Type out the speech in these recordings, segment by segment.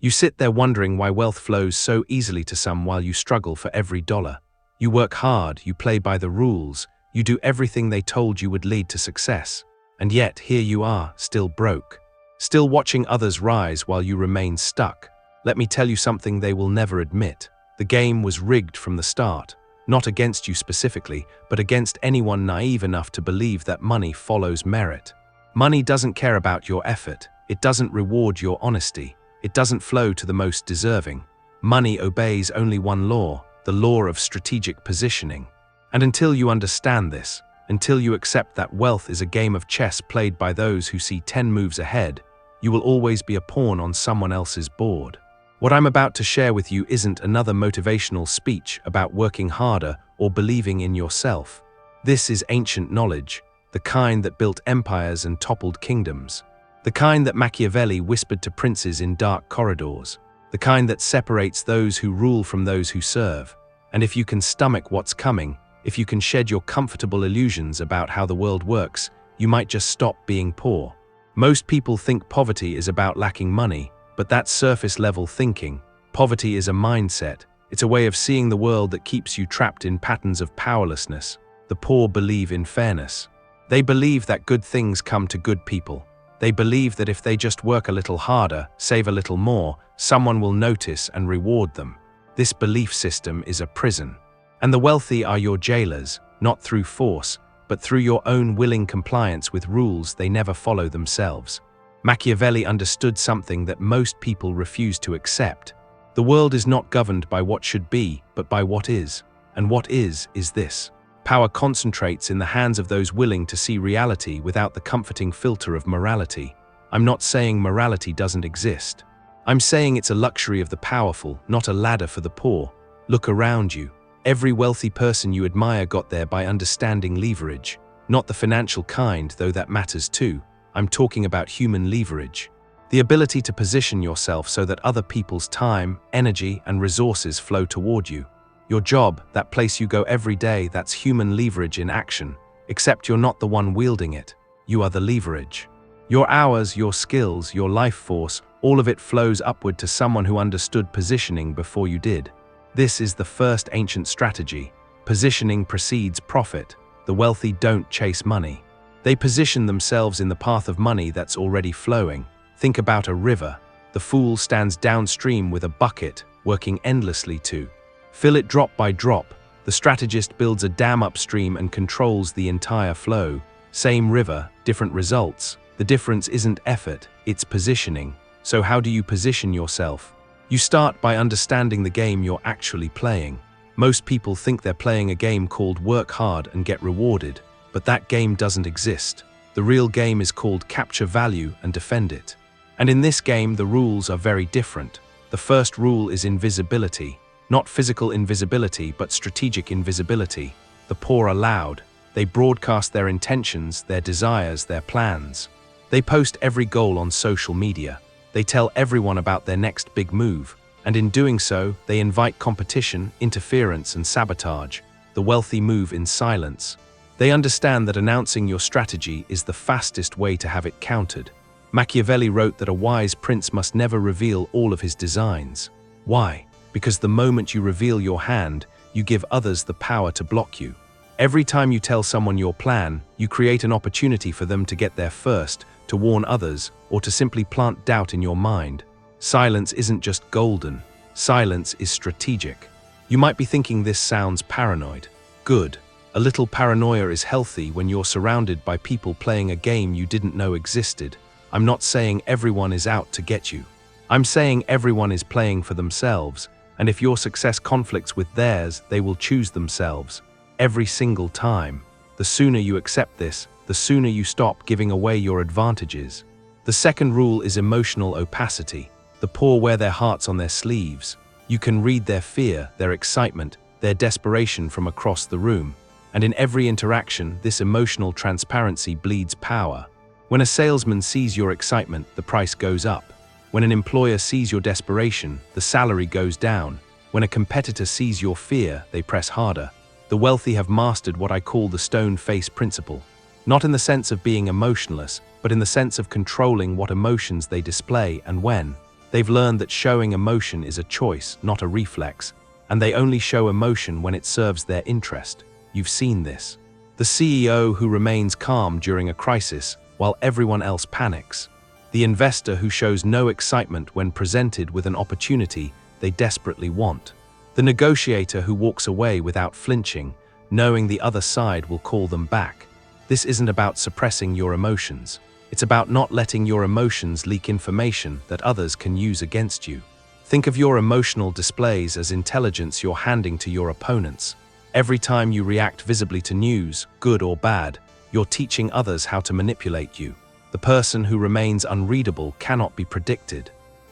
You sit there wondering why wealth flows so easily to some while you struggle for every dollar. You work hard, you play by the rules, you do everything they told you would lead to success. And yet, here you are, still broke. Still watching others rise while you remain stuck. Let me tell you something they will never admit. The game was rigged from the start. Not against you specifically, but against anyone naive enough to believe that money follows merit. Money doesn't care about your effort. It doesn't reward your honesty. It doesn't flow to the most deserving. Money obeys only one law, the law of strategic positioning. And until you understand this, until you accept that wealth is a game of chess played by those who see 10 moves ahead, you will always be a pawn on someone else's board. What I'm about to share with you isn't another motivational speech about working harder or believing in yourself. This is ancient knowledge, the kind that built empires and toppled kingdoms. The kind that Machiavelli whispered to princes in dark corridors. The kind that separates those who rule from those who serve. And if you can stomach what's coming, if you can shed your comfortable illusions about how the world works, you might just stop being poor. Most people think poverty is about lacking money, but that's surface-level thinking. Poverty is a mindset. It's a way of seeing the world that keeps you trapped in patterns of powerlessness. The poor believe in fairness. They believe that good things come to good people. They believe that if they just work a little harder, save a little more, someone will notice and reward them. This belief system is a prison. And the wealthy are your jailers, not through force, but through your own willing compliance with rules they never follow themselves. Machiavelli understood something that most people refuse to accept. The world is not governed by what should be, but by what is. And what is this. Power concentrates in the hands of those willing to see reality without the comforting filter of morality. I'm not saying morality doesn't exist. I'm saying it's a luxury of the powerful, not a ladder for the poor. Look around you. Every wealthy person you admire got there by understanding leverage. Not the financial kind, though that matters too. I'm talking about human leverage. The ability to position yourself so that other people's time, energy, and resources flow toward you. Your job, that place you go every day, that's human leverage in action. Except you're not the one wielding it. You are the leverage. Your hours, your skills, your life force, all of it flows upward to someone who understood positioning before you did. This is the first ancient strategy. Positioning precedes profit. The wealthy don't chase money. They position themselves in the path of money that's already flowing. Think about a river. The fool stands downstream with a bucket, working endlessly to fill it drop by drop. The strategist builds a dam upstream and controls the entire flow. Same river, different results. The difference isn't effort, it's positioning. So how do you position yourself? You start by understanding the game you're actually playing. Most people think they're playing a game called work hard and get rewarded, but that game doesn't exist. The real game is called capture value and defend it. And in this game, the rules are very different. The first rule is invisibility. Not physical invisibility, but strategic invisibility. The poor are loud. They broadcast their intentions, their desires, their plans. They post every goal on social media. They tell everyone about their next big move. And in doing so, they invite competition, interference, and sabotage. The wealthy move in silence. They understand that announcing your strategy is the fastest way to have it countered. Machiavelli wrote that a wise prince must never reveal all of his designs. Why? Because the moment you reveal your hand, you give others the power to block you. Every time you tell someone your plan, you create an opportunity for them to get there first, to warn others, or to simply plant doubt in your mind. Silence isn't just golden. Silence is strategic. You might be thinking this sounds paranoid. Good. A little paranoia is healthy when you're surrounded by people playing a game you didn't know existed. I'm not saying everyone is out to get you. I'm saying everyone is playing for themselves, and if your success conflicts with theirs, they will choose themselves. Every single time. The sooner you accept this, the sooner you stop giving away your advantages. The second rule is emotional opacity. The poor wear their hearts on their sleeves. You can read their fear, their excitement, their desperation from across the room. And in every interaction, this emotional transparency bleeds power. When a salesman sees your excitement, the price goes up. When an employer sees your desperation, the salary goes down. When a competitor sees your fear, they press harder. The wealthy have mastered what I call the stone face principle. Not in the sense of being emotionless, but in the sense of controlling what emotions they display and when. They've learned that showing emotion is a choice, not a reflex, and they only show emotion when it serves their interest. You've seen this. The CEO who remains calm during a crisis while everyone else panics. The investor who shows no excitement when presented with an opportunity they desperately want. The negotiator who walks away without flinching, knowing the other side will call them back. This isn't about suppressing your emotions. It's about not letting your emotions leak information that others can use against you. Think of your emotional displays as intelligence you're handing to your opponents. Every time you react visibly to news, good or bad, you're teaching others how to manipulate you. The person who remains unreadable cannot be predicted.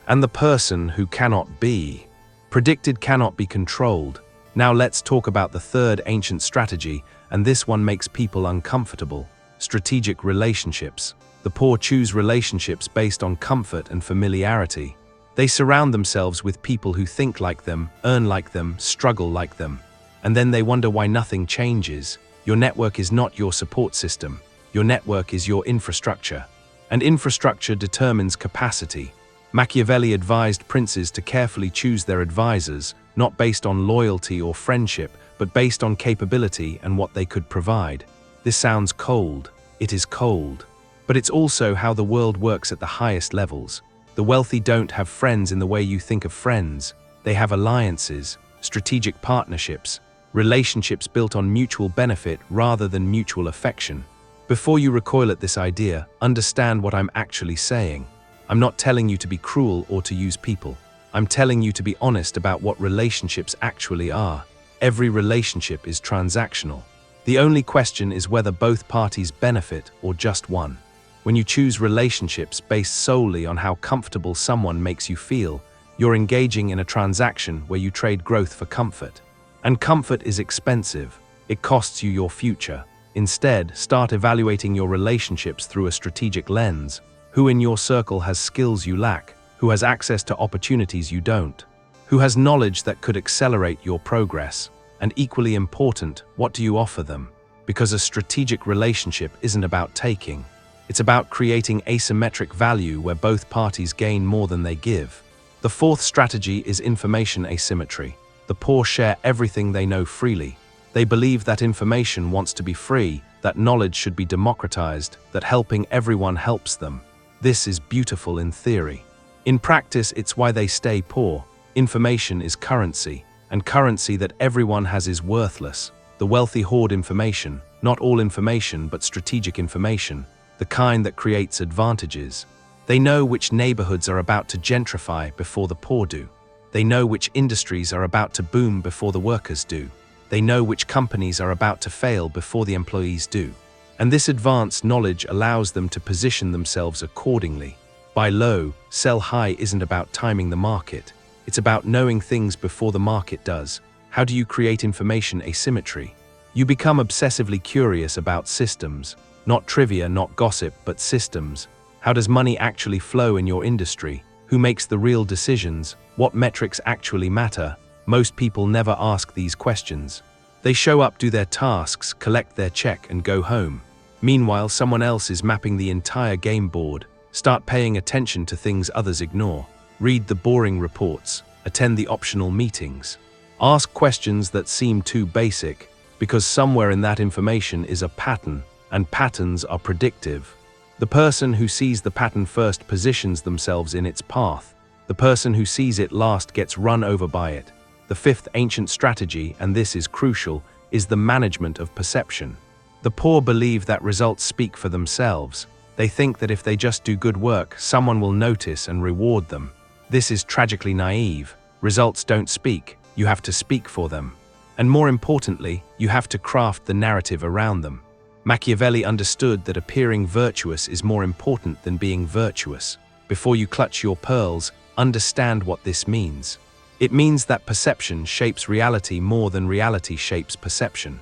And the person who cannot be predicted cannot be controlled. Now let's talk about the third ancient strategy, and this one makes people uncomfortable. Strategic relationships. The poor choose relationships based on comfort and familiarity. They surround themselves with people who think like them, earn like them, struggle like them. And then they wonder why nothing changes. Your network is not your support system. Your network is your infrastructure. And infrastructure determines capacity. Machiavelli advised princes to carefully choose their advisors, not based on loyalty or friendship, but based on capability and what they could provide. This sounds cold. It is cold. But it's also how the world works at the highest levels. The wealthy don't have friends in the way you think of friends. They have alliances, strategic partnerships, relationships built on mutual benefit rather than mutual affection. Before you recoil at this idea, understand what I'm actually saying. I'm not telling you to be cruel or to use people. I'm telling you to be honest about what relationships actually are. Every relationship is transactional. The only question is whether both parties benefit or just one. When you choose relationships based solely on how comfortable someone makes you feel, you're engaging in a transaction where you trade growth for comfort. And comfort is expensive. It costs you your future. Instead, start evaluating your relationships through a strategic lens. Who in your circle has skills you lack? Who has access to opportunities you don't? Who has knowledge that could accelerate your progress? And equally important, what do you offer them? Because a strategic relationship isn't about taking. It's about creating asymmetric value where both parties gain more than they give. The fourth strategy is information asymmetry. The poor share everything they know freely. They believe that information wants to be free, that knowledge should be democratized, that helping everyone helps them. This is beautiful in theory. In practice, it's why they stay poor. Information is currency, and currency that everyone has is worthless. The wealthy hoard information, not all information but strategic information, the kind that creates advantages. They know which neighborhoods are about to gentrify before the poor do. They know which industries are about to boom before the workers do. They know which companies are about to fail before the employees do. And this advanced knowledge allows them to position themselves accordingly. Buy low, sell high isn't about timing the market. It's about knowing things before the market does. How do you create information asymmetry? You become obsessively curious about systems. Not trivia, not gossip, but systems. How does money actually flow in your industry? Who makes the real decisions? What metrics actually matter? Most people never ask these questions. They show up, do their tasks, collect their check, and go home. Meanwhile, someone else is mapping the entire game board. Start paying attention to things others ignore. Read the boring reports. Attend the optional meetings. Ask questions that seem too basic, because somewhere in that information is a pattern, and patterns are predictive. The person who sees the pattern first positions themselves in its path. The person who sees it last gets run over by it. The fifth ancient strategy, and this is crucial, is the management of perception. The poor believe that results speak for themselves. They think that if they just do good work, someone will notice and reward them. This is tragically naive. Results don't speak. You have to speak for them. And more importantly, you have to craft the narrative around them. Machiavelli understood that appearing virtuous is more important than being virtuous. Before you clutch your pearls, understand what this means. It means that perception shapes reality more than reality shapes perception.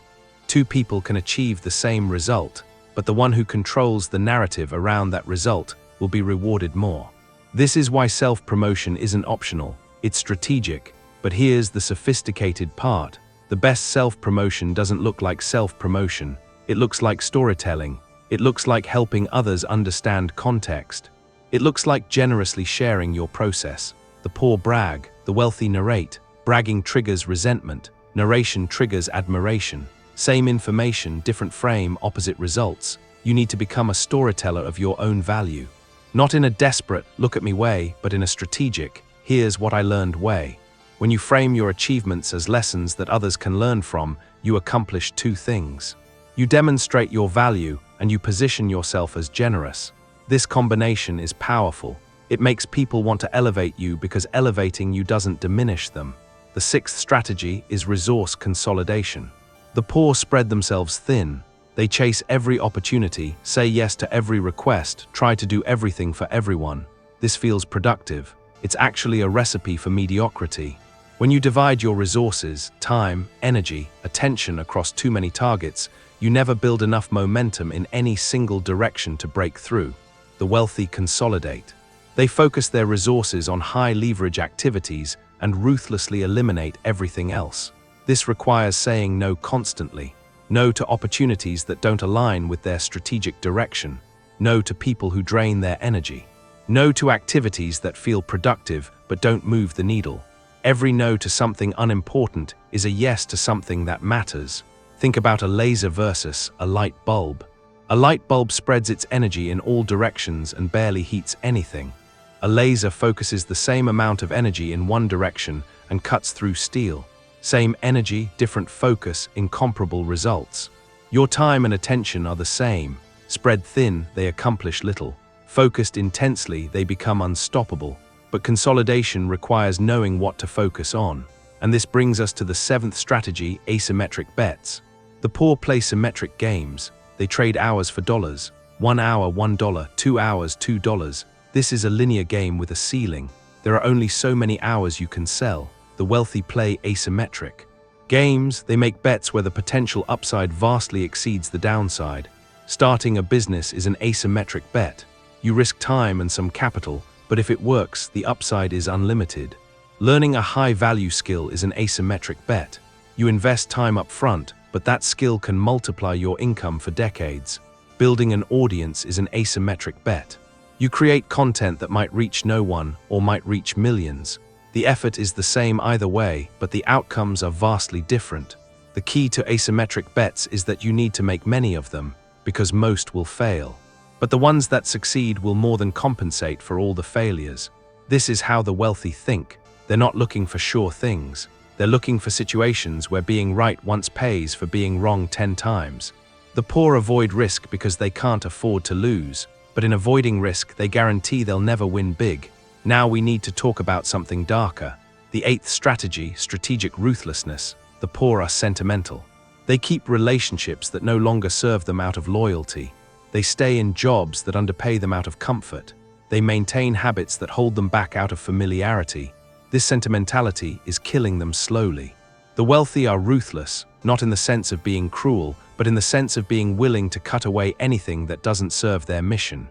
Two people can achieve the same result, but the one who controls the narrative around that result will be rewarded more. This is why self-promotion isn't optional, it's strategic. But here's the sophisticated part. The best self-promotion doesn't look like self-promotion. It looks like storytelling. It looks like helping others understand context. It looks like generously sharing your process. The poor brag, the wealthy narrate. Bragging triggers resentment, narration triggers admiration. Same information, different frame, opposite results. You need to become a storyteller of your own value. Not in a desperate, look at me way, but in a strategic, here's what I learned way. When you frame your achievements as lessons that others can learn from, you accomplish two things. You demonstrate your value, and you position yourself as generous. This combination is powerful. It makes people want to elevate you because elevating you doesn't diminish them. The sixth strategy is resource consolidation. The poor spread themselves thin. They chase every opportunity, say yes to every request, try to do everything for everyone. This feels productive. It's actually a recipe for mediocrity. When you divide your resources, time, energy, attention across too many targets, you never build enough momentum in any single direction to break through. The wealthy consolidate. They focus their resources on high-leverage activities and ruthlessly eliminate everything else. This requires saying no constantly. No to opportunities that don't align with their strategic direction. No to people who drain their energy. No to activities that feel productive but don't move the needle. Every no to something unimportant is a yes to something that matters. Think about a laser versus a light bulb. A light bulb spreads its energy in all directions and barely heats anything. A laser focuses the same amount of energy in one direction and cuts through steel. Same energy, different focus, incomparable results. Your time and attention are the same. Spread thin, they accomplish little. Focused intensely, they become unstoppable. But consolidation requires knowing what to focus on. And this brings us to the seventh strategy, asymmetric bets. The poor play symmetric games. They trade hours for dollars. 1 hour, $1, 2 hours, $2. This is a linear game with a ceiling. There are only so many hours you can sell. The wealthy play asymmetric games. They make bets where the potential upside vastly exceeds the downside. Starting a business is an asymmetric bet. You risk time and some capital, but if it works, the upside is unlimited. Learning a high-value skill is an asymmetric bet. You invest time up front, but that skill can multiply your income for decades. Building an audience is an asymmetric bet. You create content that might reach no one or might reach millions. The effort is the same either way, but the outcomes are vastly different. The key to asymmetric bets is that you need to make many of them, because most will fail. But the ones that succeed will more than compensate for all the failures. This is how the wealthy think. They're not looking for sure things. They're looking for situations where being right once pays for being wrong 10 times. The poor avoid risk because they can't afford to lose, but in avoiding risk, they guarantee they'll never win big. Now we need to talk about something darker. The eighth strategy, strategic ruthlessness. The poor are sentimental. They keep relationships that no longer serve them out of loyalty. They stay in jobs that underpay them out of comfort. They maintain habits that hold them back out of familiarity. This sentimentality is killing them slowly. The wealthy are ruthless, not in the sense of being cruel, but in the sense of being willing to cut away anything that doesn't serve their mission.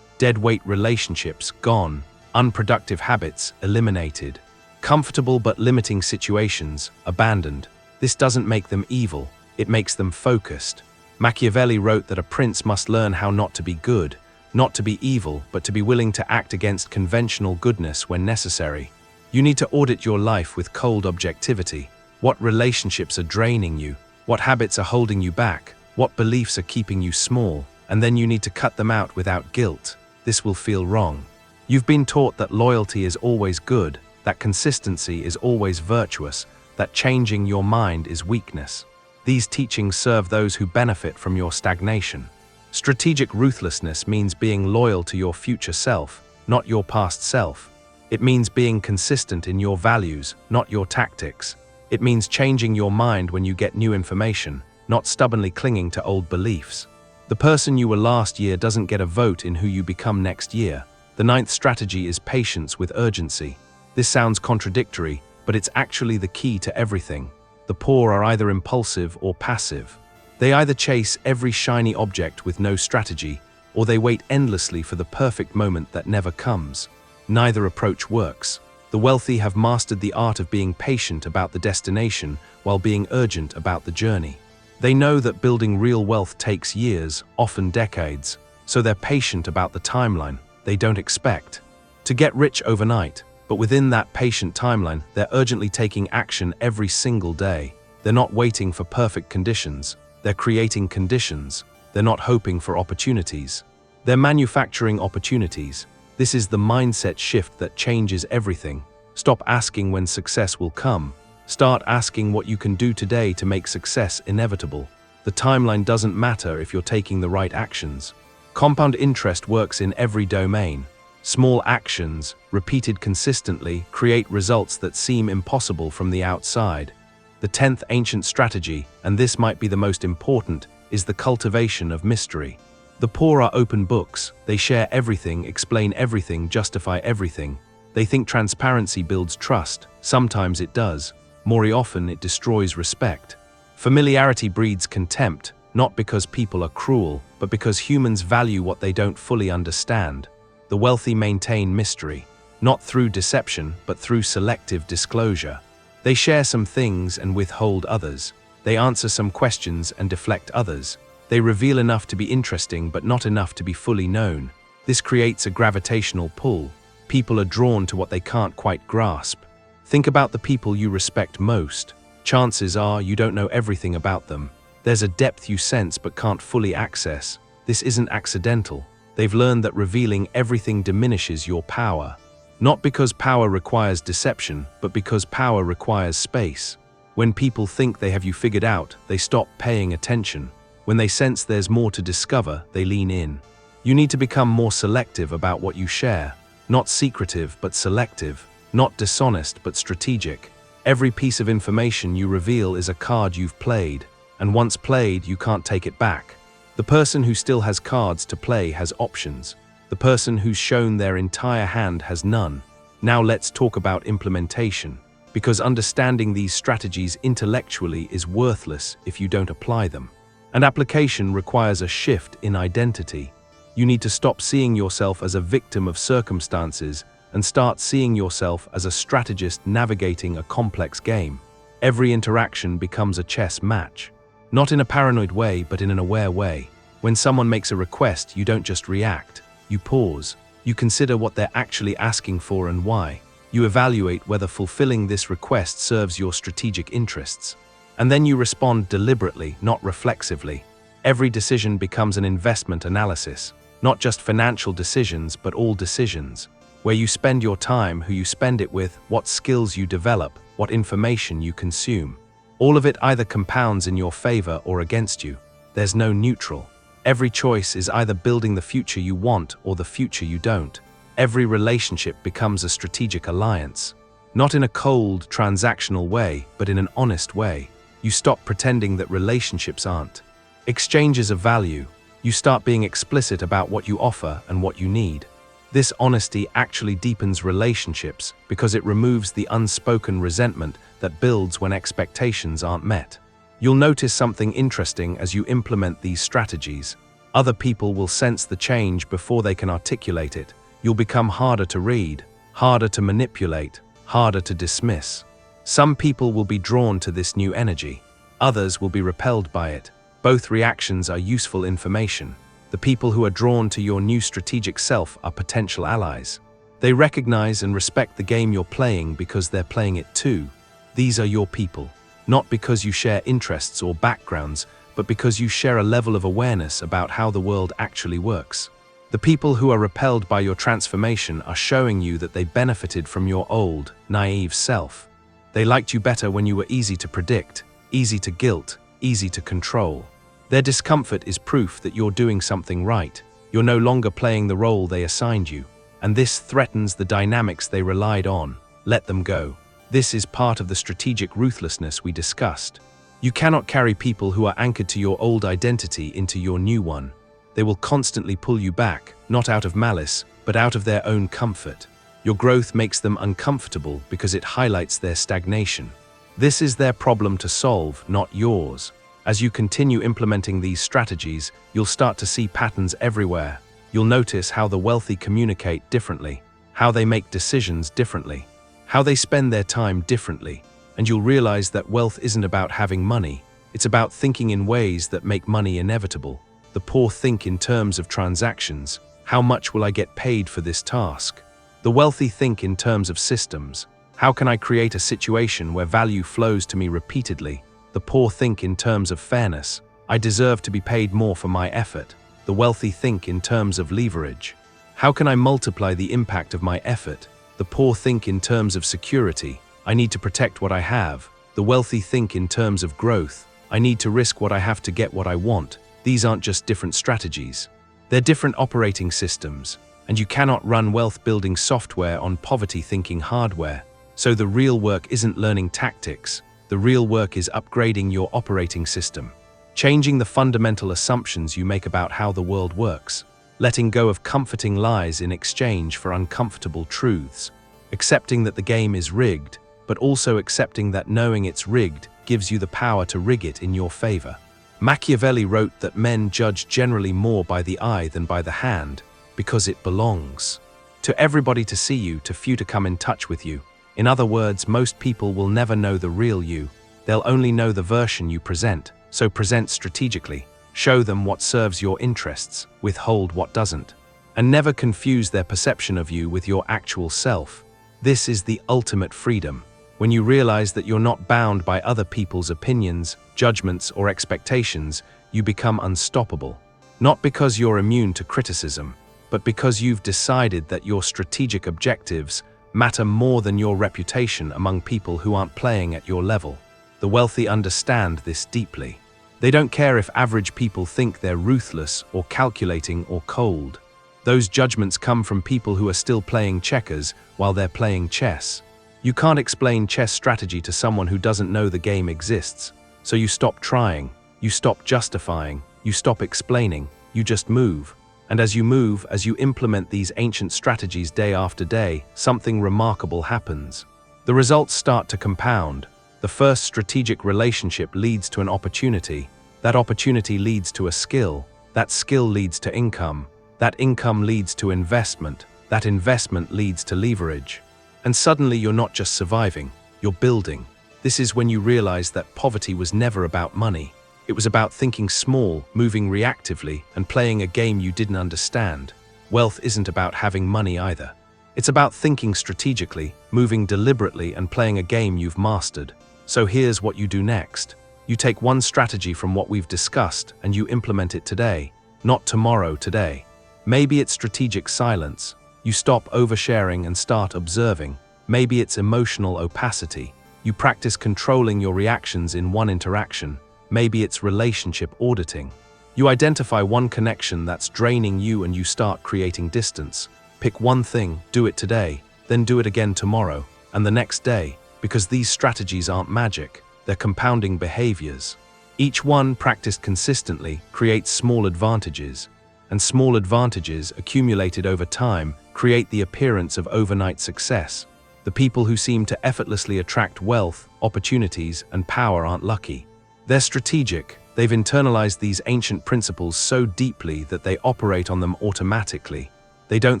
Deadweight relationships, gone. Unproductive habits, eliminated. Comfortable but limiting situations, abandoned. This doesn't make them evil, it makes them focused. Machiavelli wrote that a prince must learn how not to be good, not to be evil, but to be willing to act against conventional goodness when necessary. You need to audit your life with cold objectivity. What relationships are draining you? What habits are holding you back? What beliefs are keeping you small? And then you need to cut them out without guilt. This will feel wrong. You've been taught that loyalty is always good, that consistency is always virtuous, that changing your mind is weakness. These teachings serve those who benefit from your stagnation. Strategic ruthlessness means being loyal to your future self, not your past self. It means being consistent in your values, not your tactics. It means changing your mind when you get new information, not stubbornly clinging to old beliefs. The person you were last year doesn't get a vote in who you become next year. The ninth strategy is patience with urgency. This sounds contradictory, but it's actually the key to everything. The poor are either impulsive or passive. They either chase every shiny object with no strategy, or they wait endlessly for the perfect moment that never comes. Neither approach works. The wealthy have mastered the art of being patient about the destination while being urgent about the journey. They know that building real wealth takes years, often decades, so they're patient about the timeline. they don't expect. To get rich overnight, but within that patient timeline, they're urgently taking action every single day. They're not waiting for perfect conditions. They're creating conditions. They're not hoping for opportunities. They're manufacturing opportunities. This is the mindset shift that changes everything. Stop asking when success will come. Start asking what you can do today to make success inevitable. The timeline doesn't matter if you're taking the right actions. Compound interest works in every domain. Small actions, repeated consistently, create results that seem impossible from the outside. The 10th ancient strategy, and this might be the most important, is the cultivation of mystery. The poor are open books. They share everything, explain everything, justify everything. They think transparency builds trust. Sometimes it does. More often it destroys respect. Familiarity breeds contempt, not because people are cruel, but because humans value what they don't fully understand. The wealthy maintain mystery, not through deception, but through selective disclosure. They share some things and withhold others. They answer some questions and deflect others. They reveal enough to be interesting, but not enough to be fully known. This creates a gravitational pull. People are drawn to what they can't quite grasp. Think about the people you respect most. Chances are you don't know everything about them. There's a depth you sense but can't fully access. This isn't accidental. They've learned that revealing everything diminishes your power. Not because power requires deception, but because power requires space. When people think they have you figured out, they stop paying attention. When they sense there's more to discover, they lean in. You need to become more selective about what you share. Not secretive, but selective. Not dishonest, but strategic. Every piece of information you reveal is a card you've played, and once played, you can't take it back. The person who still has cards to play has options. The person who's shown their entire hand has none. Now let's talk about implementation, because understanding these strategies intellectually is worthless if you don't apply them. And application requires a shift in identity. You need to stop seeing yourself as a victim of circumstances and start seeing yourself as a strategist navigating a complex game. Every interaction becomes a chess match. Not in a paranoid way, but in an aware way. When someone makes a request, you don't just react. You pause. You consider what they're actually asking for and why. You evaluate whether fulfilling this request serves your strategic interests. And then you respond deliberately, not reflexively. Every decision becomes an investment analysis. Not just financial decisions, but all decisions. Where you spend your time, who you spend it with, what skills you develop, what information you consume. All of it either compounds in your favor or against you. There's no neutral. Every choice is either building the future you want or the future you don't. Every relationship becomes a strategic alliance. Not in a cold, transactional way, but in an honest way. You stop pretending that relationships aren't exchanges of value. You start being explicit about what you offer and what you need. This honesty actually deepens relationships because it removes the unspoken resentment that builds when expectations aren't met. You'll notice something interesting as you implement these strategies. Other people will sense the change before they can articulate it. You'll become harder to read, harder to manipulate, harder to dismiss. Some people will be drawn to this new energy. Others will be repelled by it. Both reactions are useful information. The people who are drawn to your new strategic self are potential allies. They recognize and respect the game you're playing because they're playing it too. These are your people, not because you share interests or backgrounds, but because you share a level of awareness about how the world actually works. The people who are repelled by your transformation are showing you that they benefited from your old, naive self. They liked you better when you were easy to predict, easy to guilt, easy to control. Their discomfort is proof that you're doing something right. You're no longer playing the role they assigned you, and this threatens the dynamics they relied on. Let them go. This is part of the strategic ruthlessness we discussed. You cannot carry people who are anchored to your old identity into your new one. They will constantly pull you back, not out of malice, but out of their own comfort. Your growth makes them uncomfortable because it highlights their stagnation. This is their problem to solve, not yours. As you continue implementing these strategies, you'll start to see patterns everywhere. You'll notice how the wealthy communicate differently, how they make decisions differently, how they spend their time differently, and you'll realize that wealth isn't about having money, it's about thinking in ways that make money inevitable. The poor think in terms of transactions. How much will I get paid for this task? The wealthy think in terms of systems. How can I create a situation where value flows to me repeatedly? The poor think in terms of fairness. I deserve to be paid more for my effort. The wealthy think in terms of leverage. How can I multiply the impact of my effort? The poor think in terms of security. I need to protect what I have. The wealthy think in terms of growth. I need to risk what I have to get what I want. These aren't just different strategies. They're different operating systems, and you cannot run wealth-building software on poverty-thinking hardware. So the real work isn't learning tactics. The real work is upgrading your operating system, changing the fundamental assumptions you make about how the world works, letting go of comforting lies in exchange for uncomfortable truths, accepting that the game is rigged, but also accepting that knowing it's rigged gives you the power to rig it in your favor. Machiavelli wrote that men judge generally more by the eye than by the hand, because it belongs to everybody to see you, to few to come in touch with you. In other words, most people will never know the real you. They'll only know the version you present. So present strategically. Show them what serves your interests, withhold what doesn't, and never confuse their perception of you with your actual self. This is the ultimate freedom. When you realize that you're not bound by other people's opinions, judgments, or expectations, you become unstoppable. Not because you're immune to criticism, but because you've decided that your strategic objectives matter more than your reputation among people who aren't playing at your level. The wealthy understand this deeply. They don't care if average people think they're ruthless or calculating or cold. Those judgments come from people who are still playing checkers while they're playing chess. You can't explain chess strategy to someone who doesn't know the game exists. So you stop trying, you stop justifying, you stop explaining, you just move. And as you move, as you implement these ancient strategies day after day, something remarkable happens. The results start to compound. The first strategic relationship leads to an opportunity. That opportunity leads to a skill. That skill leads to income. That income leads to investment. That investment leads to leverage. And suddenly you're not just surviving, you're building. This is when you realize that poverty was never about money. It was about thinking small, moving reactively, and playing a game you didn't understand. Wealth isn't about having money either. It's about thinking strategically, moving deliberately, and playing a game you've mastered. So here's what you do next. You take one strategy from what we've discussed and you implement it today, not tomorrow, today. Maybe it's strategic silence. You stop oversharing and start observing. Maybe it's emotional opacity. You practice controlling your reactions in one interaction. Maybe it's relationship auditing. You identify one connection that's draining you and you start creating distance. Pick one thing, do it today, then do it again tomorrow, and the next day, because these strategies aren't magic, they're compounding behaviors. Each one practiced consistently creates small advantages, and small advantages accumulated over time create the appearance of overnight success. The people who seem to effortlessly attract wealth, opportunities, and power aren't lucky. They're strategic. They've internalized these ancient principles so deeply that they operate on them automatically. They don't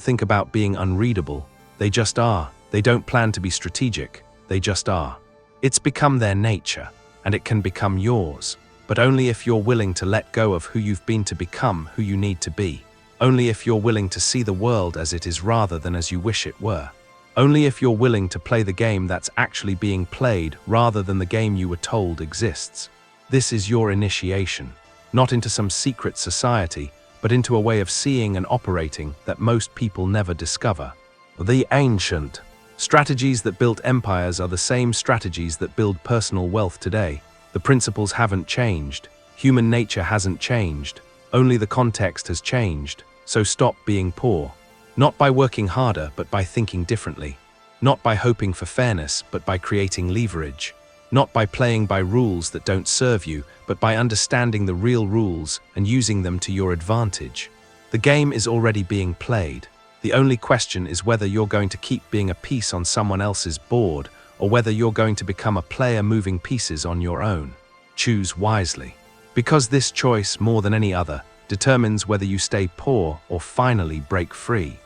think about being unreadable. They just are. They don't plan to be strategic. They just are. It's become their nature, and it can become yours, but only if you're willing to let go of who you've been to become who you need to be. Only if you're willing to see the world as it is rather than as you wish it were. Only if you're willing to play the game that's actually being played rather than the game you were told exists. This is your initiation, not into some secret society, but into a way of seeing and operating that most people never discover. The ancient strategies that built empires are the same strategies that build personal wealth today. The principles haven't changed. Human nature hasn't changed. Only the context has changed. So stop being poor. Not by working harder, but by thinking differently. Not by hoping for fairness, but by creating leverage. Not by playing by rules that don't serve you, but by understanding the real rules and using them to your advantage. The game is already being played. The only question is whether you're going to keep being a piece on someone else's board, or whether you're going to become a player moving pieces on your own. Choose wisely. Because this choice, more than any other, determines whether you stay poor or finally break free.